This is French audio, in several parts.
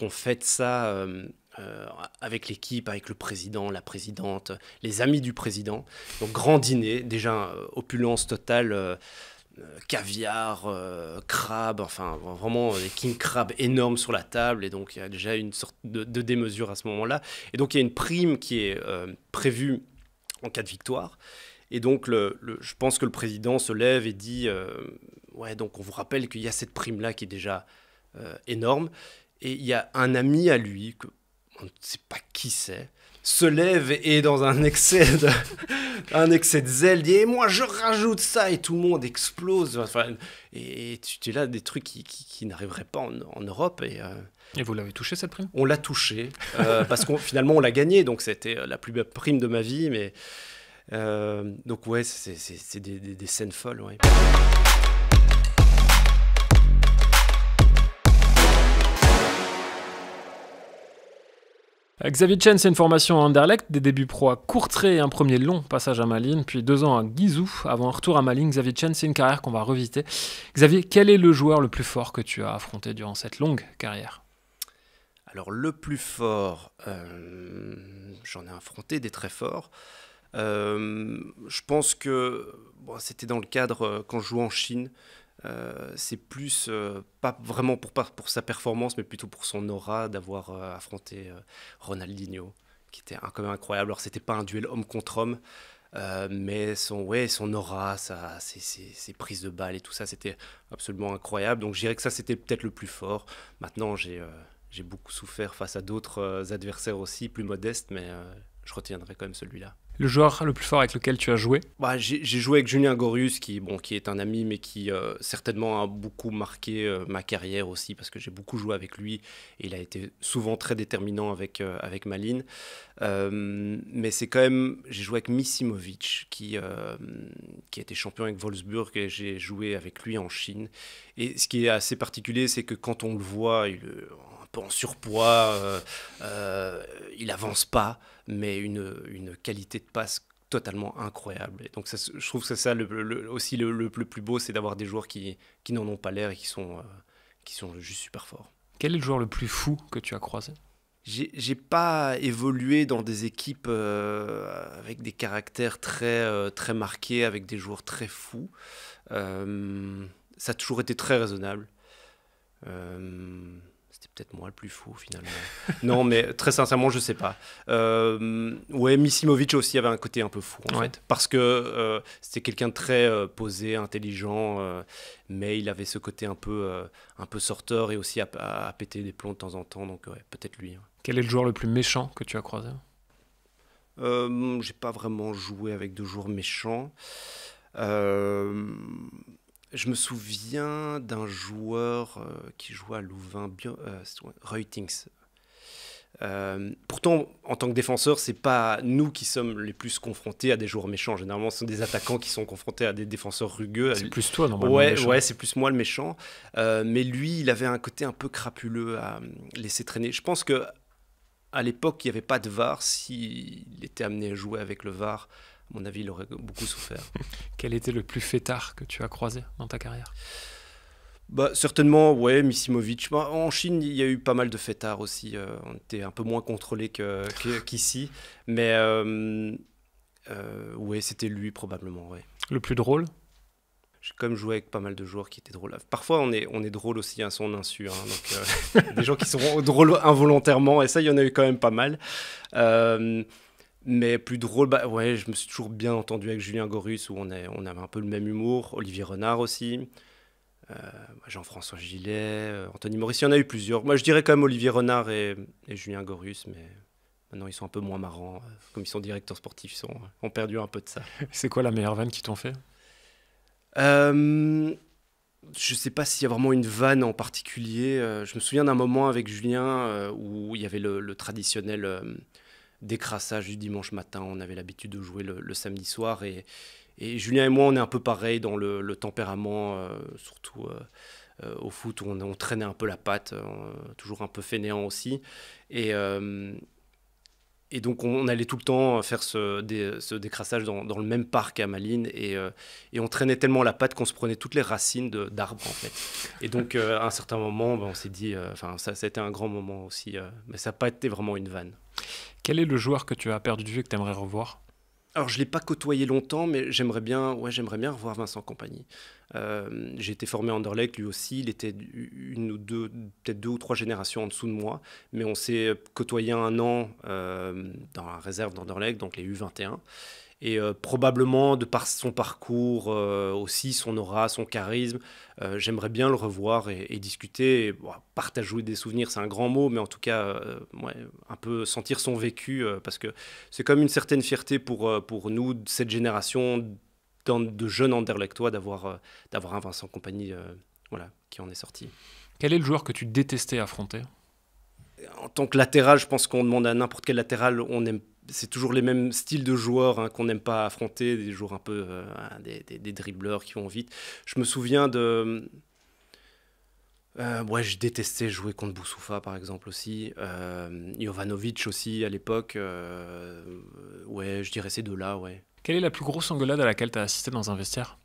on fête ça avec l'équipe, avec le président, la présidente, les amis du président. Donc grand dîner, déjà opulence totale, caviar, crabe, enfin vraiment des king crabes énormes sur la table. Et donc il y a déjà une sorte de démesure à ce moment-là. Et donc il y a une prime qui est prévue en cas de victoire. Et donc, je pense que le président se lève et dit ouais, donc on vous rappelle qu'il y a cette prime-là qui est déjà énorme. Et il y a un ami à lui, que on ne sait pas qui c'est, se lève et dans un excès de zèle, dit et moi je rajoute ça, et tout le monde explose. Enfin, et tu es là, des trucs qui n'arriveraient pas en Europe. Et vous l'avez touché, cette prime? On l'a touché, parce qu'on finalement on l'a gagné, donc c'était la plus belle prime de ma vie, mais. Donc ouais, c'est des scènes folles, ouais. Xavier Chen, c'est une formation à Anderlecht, des débuts pro à Courtrai et un premier long passage à Malines, puis 2 ans à Guizhou avant un retour à Malines. Xavier Chen, c'est une carrière qu'on va revisiter. Xavier, quel est le joueur le plus fort que tu as affronté durant cette longue carrière? Alors le plus fort, j'en ai affronté des très forts. Je pense que bon, c'était dans le cadre quand je jouais en Chine. C'est plus pas vraiment pour sa performance, mais plutôt pour son aura d'avoir affronté Ronaldinho, qui était quand même incroyable. Alors c'était pas un duel homme contre homme, mais son aura, ses prises de balles et tout ça, c'était absolument incroyable. Donc je dirais que ça c'était peut-être le plus fort. Maintenant j'ai beaucoup souffert face à d'autres adversaires aussi, plus modestes, mais je retiendrai quand même celui-là. Le joueur le plus fort avec lequel tu as joué? Bah, j'ai joué avec Julien Gorus, qui est un ami, mais qui certainement a beaucoup marqué ma carrière aussi, parce que j'ai beaucoup joué avec lui, et il a été souvent très déterminant avec Malines. Mais c'est quand même, j'ai joué avec Misimovic, qui a été champion avec Wolfsburg, et j'ai joué avec lui en Chine. Et ce qui est assez particulier, c'est que quand on le voit, il est un peu en surpoids, il avance pas, mais une qualité de passe totalement incroyable. Et donc ça, je trouve que c'est ça aussi le plus beau, c'est d'avoir des joueurs qui n'en ont pas l'air et qui sont juste super forts. Quel est le joueur le plus fou que tu as croisé? J'ai pas évolué dans des équipes avec des caractères très marqués, avec des joueurs très fous. Ça a toujours été très raisonnable. C'était peut-être moi le plus fou finalement. Non, mais très sincèrement, je sais pas. Ouais, Misimovic aussi avait un côté un peu fou en fait, parce que c'était quelqu'un de très posé, intelligent, mais il avait ce côté un peu sorteur et aussi à péter des plombs de temps en temps. Donc ouais, peut-être lui. Quel est le joueur le plus méchant que tu as croisé? J'ai pas vraiment joué avec de joueurs méchants. Je me souviens d'un joueur qui jouait à Louvain, Reutings. Pourtant, en tant que défenseur, c'est pas nous qui sommes les plus confrontés à des joueurs méchants. Généralement, ce sont des attaquants qui sont confrontés à des défenseurs rugueux. C'est plus toi, normalement. Ouais, c'est plus moi le méchant. Mais lui, il avait un côté un peu crapuleux à laisser traîner. Je pense que à l'époque, il n'y avait pas de VAR. S'il était amené à jouer avec le VAR, à mon avis, il aurait beaucoup souffert. Quel était le plus fêtard que tu as croisé dans ta carrière? Bah, certainement, ouais, Misimovic. Bah, en Chine, il y a eu pas mal de fêtards aussi. On était un peu moins contrôlés qu'ici. Mais ouais, c'était lui probablement. Ouais. Le plus drôle? J'ai quand même joué avec pas mal de joueurs qui étaient drôles. Parfois, on est drôle aussi à son insu. Hein, donc, des gens qui sont drôles involontairement. Et ça, il y en a eu quand même pas mal. Mais plus drôle, bah ouais, je me suis toujours bien entendu avec Julien Gorus, où on avait un peu le même humour. Olivier Renard aussi. Jean-François Gillet, Anthony Maurice, il y en a eu plusieurs. Moi, je dirais quand même Olivier Renard et Julien Gorus, mais maintenant, ils sont un peu moins marrants. Comme ils sont directeurs sportifs, ils ont perdu un peu de ça. C'est quoi la meilleure vanne qu'ils t'ont fait? Je sais pas s'il y a vraiment une vanne en particulier. Je me souviens d'un moment avec Julien où il y avait le traditionnel décrassage du dimanche matin. On avait l'habitude de jouer le samedi soir et Julien et moi, on est un peu pareil dans le tempérament, surtout au foot où on traînait un peu la patte, toujours un peu fainéant aussi. Et Et donc, on allait tout le temps faire ce décrassage dans le même parc à Malines. Et on traînait tellement la patte qu'on se prenait toutes les racines d'arbres, en fait. Et donc, à un certain moment, on s'est dit... ça a été un grand moment aussi. Mais ça n'a pas été vraiment une vanne. Quel est le joueur que tu as perdu de vue et que tu aimerais revoir? Alors, je ne l'ai pas côtoyé longtemps, mais j'aimerais bien revoir Vincent Kompany. J'ai été formé à Anderlecht, lui aussi. Il était une ou deux, peut-être 2 ou 3 générations en dessous de moi. Mais on s'est côtoyé un an dans la réserve d'Anderlecht, donc les U21. Et probablement, de par son parcours aussi, son aura, son charisme, j'aimerais bien le revoir et discuter. Et, partager des souvenirs, c'est un grand mot, mais en tout cas, un peu sentir son vécu, parce que c'est comme une certaine fierté pour nous, de cette génération de jeunes Anderlechtois, d'avoir un Vincent Kompany qui en est sorti. Quel est le joueur que tu détestais affronter? En tant que latéral, je pense qu'on demande à n'importe quel latéral, c'est toujours les mêmes styles de joueurs qu'on n'aime pas affronter, des joueurs un peu des dribbleurs qui vont vite. Je me souviens je détestais jouer contre Boussoufa, par exemple, aussi. Jovanovic aussi, à l'époque. Je dirais ces deux-là, ouais. Quelle est la plus grosse engueulade à laquelle tu as assisté dans un vestiaire?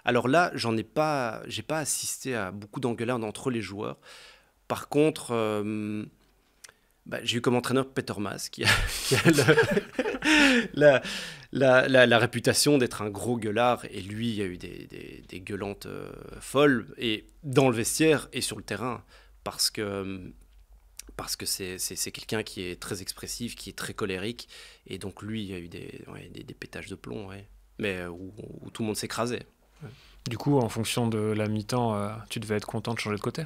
Alors là, j'ai pas assisté à beaucoup d'engueulades entre les joueurs. Par contre... j'ai eu comme entraîneur Peter Mas, qui a la réputation d'être un gros gueulard. Et lui, il y a eu des gueulantes folles, et dans le vestiaire et sur le terrain, parce que c'est quelqu'un qui est très expressif, qui est très colérique. Et donc lui, il y a eu des pétages de plomb, mais où tout le monde s'écrasait. Ouais. Du coup, en fonction de la mi-temps, tu devais être content de changer de côté?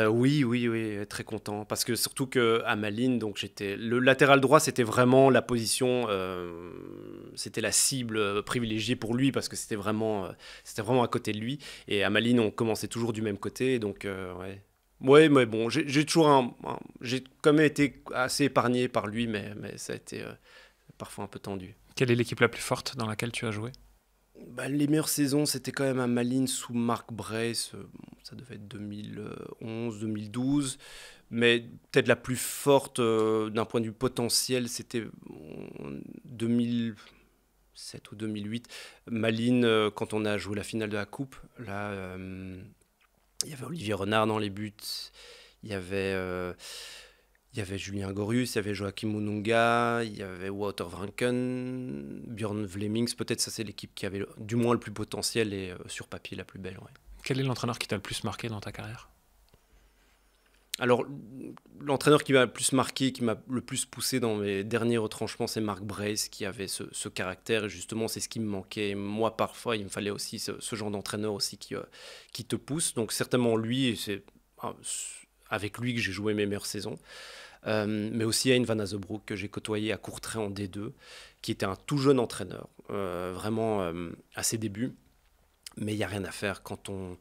Oui, très content. Parce que surtout qu'à Malines, donc le latéral droit, c'était vraiment la position, c'était la cible privilégiée pour lui, parce que c'était vraiment à côté de lui. Et à Malines, on commençait toujours du même côté, donc Ouais, mais bon, j'ai toujours j'ai quand même été assez épargné par lui, mais ça a été parfois un peu tendu. Quelle est l'équipe la plus forte dans laquelle tu as joué? Les meilleures saisons, c'était quand même à Malines sous Marc Brace, ça devait être 2011, 2012. Mais peut-être la plus forte d'un point de vue potentiel, c'était en 2007 ou 2008. Malines, quand on a joué la finale de la Coupe, là, il y avait Olivier Renard dans les buts, il y avait Julien Gorius, il y avait Joachim Mununga, il y avait Wouter Vranken, Björn Vlemings. Peut-être ça, c'est l'équipe qui avait du moins le plus potentiel et sur papier la plus belle. Ouais. Quel est l'entraîneur qui t'a le plus marqué dans ta carrière? Alors, l'entraîneur qui m'a le plus marqué, qui m'a le plus poussé dans mes derniers retranchements, c'est Marc Brace, qui avait ce caractère. Et justement, c'est ce qui me manquait. Et moi, parfois, il me fallait aussi ce genre d'entraîneur aussi qui te pousse. Donc, certainement lui, et c'est avec lui que j'ai joué mes meilleures saisons. Mais aussi Hein Van Azebroek, que j'ai côtoyé à Courtrai en D2, qui était un tout jeune entraîneur, vraiment à ses débuts. Mais il n'y a rien à faire quand on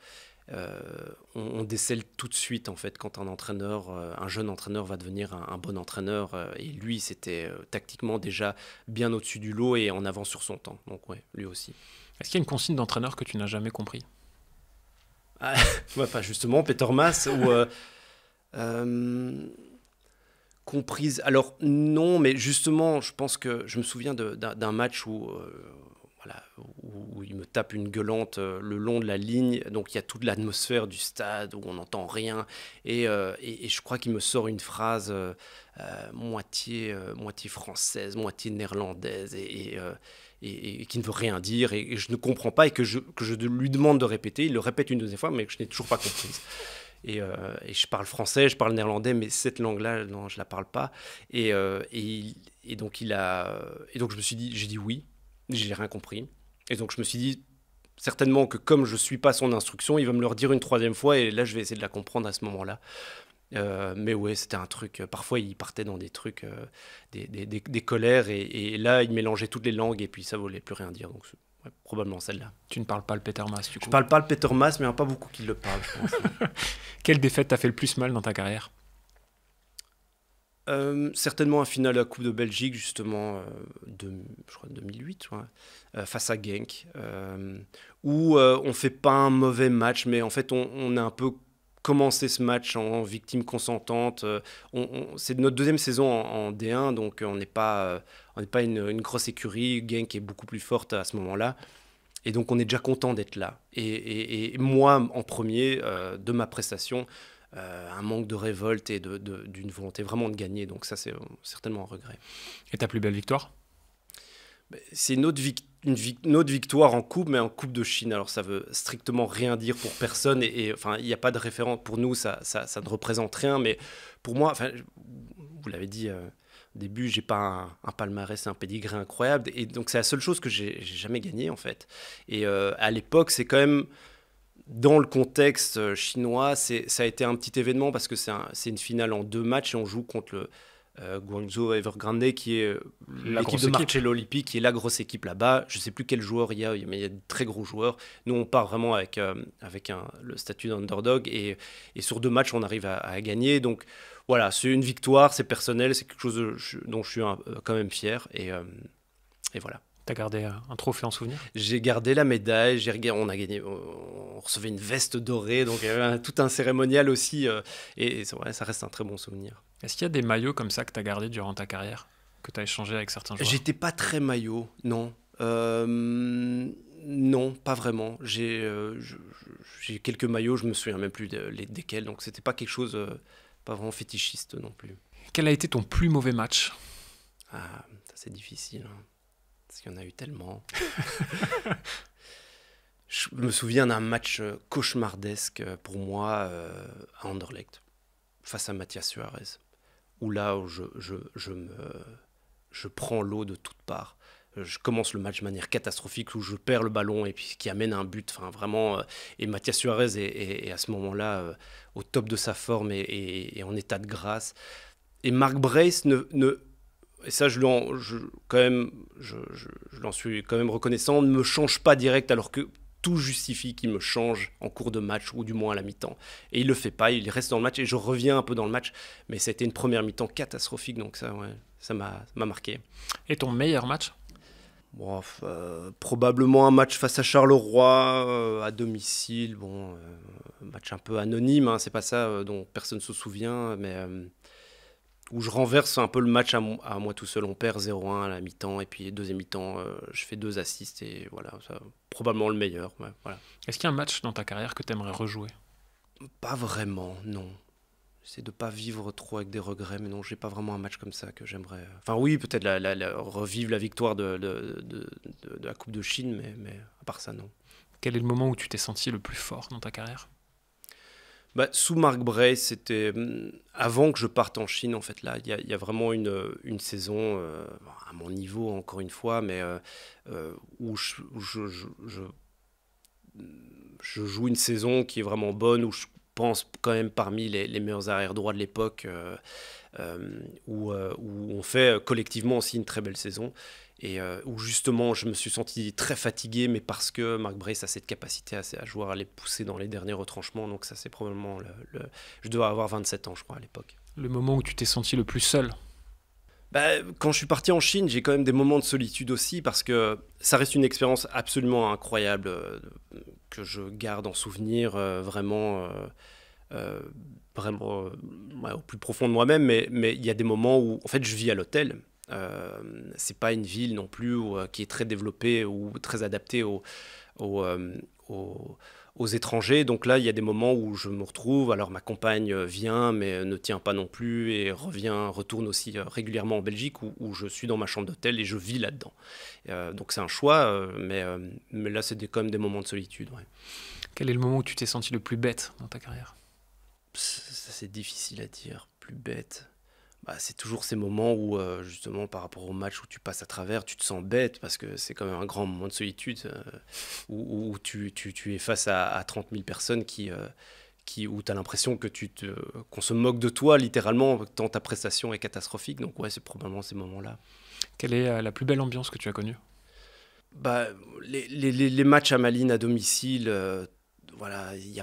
décèle tout de suite, en fait, quand un jeune entraîneur va devenir un bon entraîneur. Et lui, c'était tactiquement déjà bien au-dessus du lot et en avance sur son temps. Donc ouais, lui aussi. Est-ce qu'il y a une consigne d'entraîneur que tu n'as jamais compris? Justement, Peter Mas, comprise. Alors non, mais justement, je pense que je me souviens d'un match où il me tape une gueulante le long de la ligne. Donc il y a toute l'atmosphère du stade où on n'entend rien. Et je crois qu'il me sort une phrase moitié française, moitié néerlandaise et qui ne veut rien dire. Et je ne comprends pas et que je lui demande de répéter. Il le répète une deuxième fois, mais que je n'ai toujours pas comprise. Et je parle français, je parle néerlandais, mais cette langue-là, non, je la parle pas. Et donc je me suis dit, j'ai dit oui, j'ai rien compris. Et donc je me suis dit certainement que comme je suis pas son instruction, il va me le redire une troisième fois, et là je vais essayer de la comprendre à ce moment-là. Mais ouais, c'était un truc. Parfois, il partait dans des trucs, des colères, et là, il mélangeait toutes les langues, et puis ça voulait plus rien dire. Donc ouais, probablement celle-là. Tu ne parles pas le Peter Mas, du coup? Je parle pas le Peter Mas, mais il n'y en a pas beaucoup qui le parlent, je pense. Quelle défaite t'a fait le plus mal dans ta carrière? Certainement un finale à la Coupe de Belgique, justement, je crois 2008, ouais, face à Genk, où on fait pas un mauvais match, mais en fait on est un peu commencé ce match en victime consentante. C'est notre deuxième saison en D1, donc on n'est pas une grosse écurie. Genk est beaucoup plus forte à ce moment-là. Et donc, on est déjà content d'être là. Et moi, en premier, de ma prestation, un manque de révolte et d'une volonté vraiment de gagner. Donc ça, c'est certainement un regret. Et ta plus belle victoire? C'est une autre victoire en coupe, mais en coupe de Chine. Alors ça veut strictement rien dire pour personne. Enfin, il n'y a pas de référence. Pour nous, ça ne représente rien. Mais pour moi, enfin, vous l'avez dit au début, j'ai pas un palmarès, un pédigré incroyable. Et donc c'est la seule chose que j'ai jamais gagnée, en fait. Et à l'époque, c'est quand même... Dans le contexte chinois, ça a été un petit événement parce que c'est une finale en 2 matchs et on joue contre le Guangzhou Evergrande qui est l'équipe de Marcello Lippi, qui est la grosse équipe là-bas. Je ne sais plus quel joueur il y a, mais il y a de très gros joueurs. Nous, on part vraiment avec le statut d'underdog et sur 2 matchs, on arrive à gagner. Donc voilà, c'est une victoire, c'est personnel, c'est quelque chose dont je suis quand même fier et voilà. T'as gardé un trophée en souvenir? J'ai gardé la médaille, on a gagné, on recevait une veste dorée, donc il y avait tout un cérémonial aussi, et ouais, ça reste un très bon souvenir. Est-ce qu'il y a des maillots comme ça que tu as gardés durant ta carrière, que tu as échangé avec certains joueurs? J'étais pas très maillot, non. Non, pas vraiment. J'ai quelques maillots, je me souviens même plus desquels, donc c'était pas quelque chose, pas vraiment fétichiste non plus. Quel a été ton plus mauvais match? Ah, ça c'est difficile, hein. Parce qu'il y en a eu tellement. Je me souviens d'un match cauchemardesque pour moi à Anderlecht, face à Mathias Suarez, où là où je prends l'eau de toutes parts. Je commence le match de manière catastrophique, où je perds le ballon et puis qui amène un but. Enfin, vraiment, et Mathias Suarez est à ce moment-là au top de sa forme et en état de grâce. Et Marc Brace et ça, je l'en suis quand même reconnaissant, ne me change pas direct alors que tout justifie qu'il me change en cours de match ou du moins à la mi-temps. Et il le fait pas, il reste dans le match et je reviens un peu dans le match. Mais ça a été une première mi-temps catastrophique, donc ça, ouais, ça m'a marqué. Et ton meilleur match? Bon, probablement un match face à Charleroi à domicile. Bon, match un peu anonyme, hein, c'est pas ça dont personne se souvient, mais... où je renverse un peu le match à moi tout seul. On perd 0-1 à la mi-temps, et puis deuxième mi-temps, je fais 2 assists, et voilà, ça, probablement le meilleur. Ouais, voilà. Est-ce qu'il y a un match dans ta carrière que tu aimerais rejouer? Pas vraiment, non. J'essaie de pas vivre trop avec des regrets, mais non, j'ai pas vraiment un match comme ça que j'aimerais... Enfin oui, peut-être revivre la victoire de la Coupe de Chine, mais à part ça, non. Quel est le moment où tu t'es senti le plus fort dans ta carrière? Sous Marc Brace, c'était avant que je parte en Chine, en fait. Là, il y a vraiment une saison, à mon niveau, encore une fois, mais où je joue une saison qui est vraiment bonne, où je pense quand même parmi les meilleurs arrière-droits de l'époque, où on fait collectivement aussi une très belle saison. Et où justement je me suis senti très fatigué, mais parce que Marc Brace a cette capacité à jouer, à les pousser dans les derniers retranchements. Donc ça, c'est probablement je dois avoir 27 ans, je crois, à l'époque. Le moment où tu t'es senti le plus seul? Quand je suis parti en Chine, j'ai quand même des moments de solitude aussi, parce que ça reste une expérience absolument incroyable que je garde en souvenir vraiment au plus profond de moi-même. Mais il y a des moments où en fait je vis à l'hôtel. C'est pas une ville non plus qui est très développée ou très adaptée aux étrangers. Donc là, il y a des moments où je me retrouve. Alors ma compagne vient, mais ne tient pas non plus, et retourne aussi régulièrement en Belgique, où je suis dans ma chambre d'hôtel et je vis là-dedans. Donc c'est un choix, mais là, c'est quand même des moments de solitude. Ouais. Quel est le moment où tu t'es senti le plus bête dans ta carrière? C'est difficile à dire, plus bête. C'est toujours ces moments où, justement, par rapport au match où tu passes à travers, tu te sens bête, parce que c'est quand même un grand moment de solitude, où tu es face à 30 000 personnes où tu as l'impression qu'on se moque de toi, littéralement, tant ta prestation est catastrophique. Donc ouais, c'est probablement ces moments-là. Quelle est la plus belle ambiance que tu as connue? Les matchs à Malines à domicile... Voilà, il n'y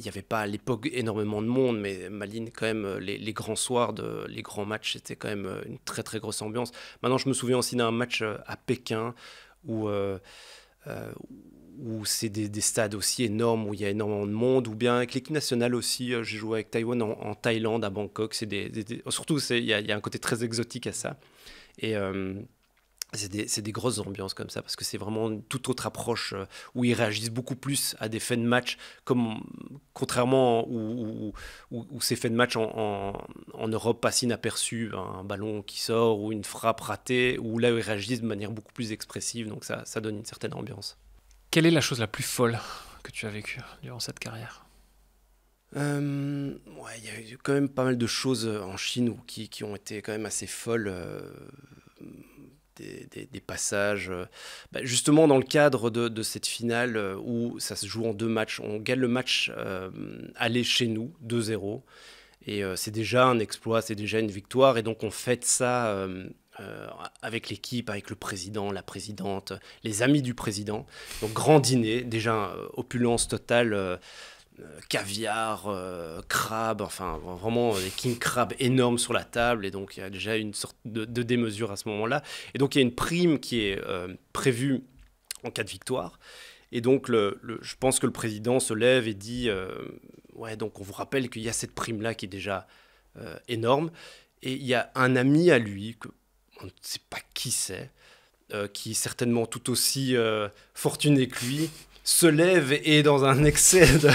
avait pas à l'époque énormément de monde, mais Malines, quand même, les grands soirs, les grands matchs, c'était quand même une très très grosse ambiance. Maintenant, je me souviens aussi d'un match à Pékin où où c'est des stades aussi énormes, où il y a énormément de monde, ou bien avec l'équipe nationale aussi. J'ai joué avec Taïwan en Thaïlande, à Bangkok. Surtout, il y a un côté très exotique à ça. Et c'est des grosses ambiances comme ça, parce que c'est vraiment une toute autre approche où ils réagissent beaucoup plus à des faits de match, contrairement où ces faits de match en Europe passent inaperçus, un ballon qui sort ou une frappe ratée, où là ils réagissent de manière beaucoup plus expressive, donc ça donne une certaine ambiance. Quelle est la chose la plus folle que tu as vécue durant cette carrière ? Ouais, il y a eu quand même pas mal de choses en Chine qui ont été quand même assez folles. Des passages. Justement, dans le cadre de cette finale où ça se joue en 2 matchs, on gagne le match aller chez nous, 2-0. Et c'est déjà un exploit, c'est déjà une victoire. Et donc, on fête ça avec l'équipe, avec le président, la présidente, les amis du président. Donc, grand dîner, déjà opulence totale. Caviar, crabe, enfin vraiment des king crabes énormes sur la table, et donc il y a déjà une sorte de démesure à ce moment-là. Et donc il y a une prime qui est prévue en cas de victoire. Et donc je pense que le président se lève et dit ouais, donc on vous rappelle qu'il y a cette prime-là qui est déjà énorme. Et il y a un ami à lui, on ne sait pas qui c'est, qui est certainement tout aussi fortuné que lui, se lève et dans un excès de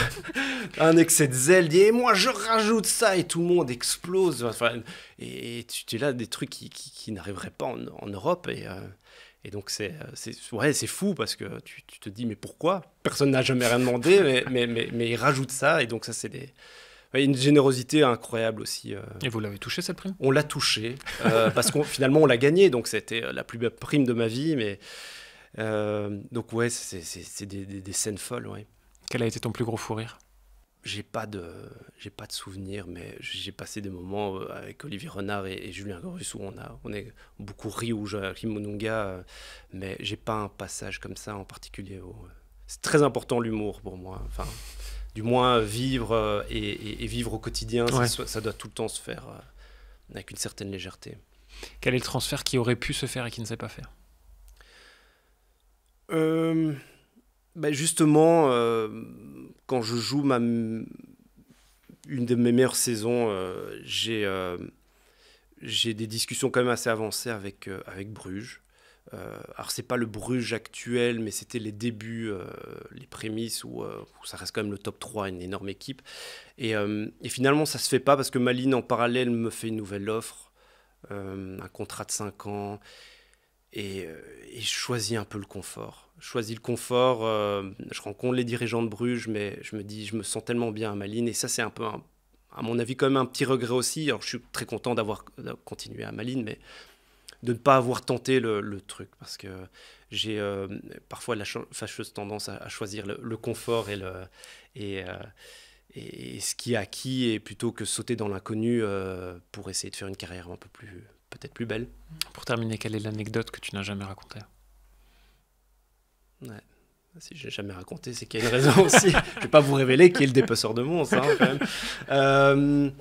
zèle dit « moi je rajoute ça » et tout le monde explose. Enfin, et tu es là, des trucs qui n'arriveraient pas en Europe. Et donc c'est fou parce que tu te dis « mais pourquoi ?» Personne n'a jamais rien demandé, mais ils rajoutent ça. Et donc ça, c'est une générosité incroyable aussi. Et vous l'avez touché, cette prime ? On l'a touché parce qu'on finalement on l'a gagné. Donc c'était la plus belle prime de ma vie, mais... donc ouais, c'est des scènes folles, ouais. Quel a été ton plus gros fou rire ? J'ai pas de souvenir, mais j'ai passé des moments avec Olivier Renard et Julien Gorus où on a beaucoup ri, ou Joachim Monunga, mais j'ai pas un passage comme ça en particulier. C'est très important l'humour pour moi. Enfin, du moins vivre et vivre au quotidien, ouais. Ça doit tout le temps se faire avec une certaine légèreté. Quel est le transfert qui aurait pu se faire et qui ne s'est pas fait ? Justement, quand je joue une de mes meilleures saisons, j'ai des discussions quand même assez avancées avec Bruges. Alors c'est pas le Bruges actuel, mais c'était les débuts, les prémices où ça reste quand même le top 3, une énorme équipe. Et finalement ça se fait pas parce que Malines en parallèle me fait une nouvelle offre, un contrat de 5 ans. Et je choisis un peu le confort. Je rencontre les dirigeants de Bruges, mais je me dis, je me sens tellement bien à Malines. Et ça, c'est un peu, à mon avis, quand même un petit regret aussi. Alors, je suis très content d'avoir continué à Malines, mais de ne pas avoir tenté le truc. Parce que j'ai parfois la fâcheuse tendance à choisir le confort et ce qui est acquis, et plutôt que sauter dans l'inconnu pour essayer de faire une carrière un peu peut-être plus belle. Pour terminer, quelle est l'anecdote que tu n'as jamais racontée ? Ouais. Si je n'ai jamais raconté, c'est qu'il y a une raison aussi. Je ne vais pas vous révéler qui est le dépeceur de monstres, hein, quand même.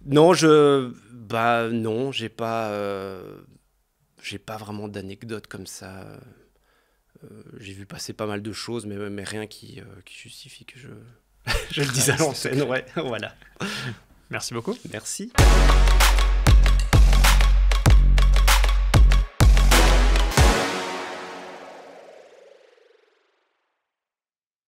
Non, j'ai pas vraiment d'anecdote comme ça. J'ai vu passer pas mal de choses, mais rien qui justifie que je le dise à l'antenne. Ouais, voilà. Merci beaucoup. Merci.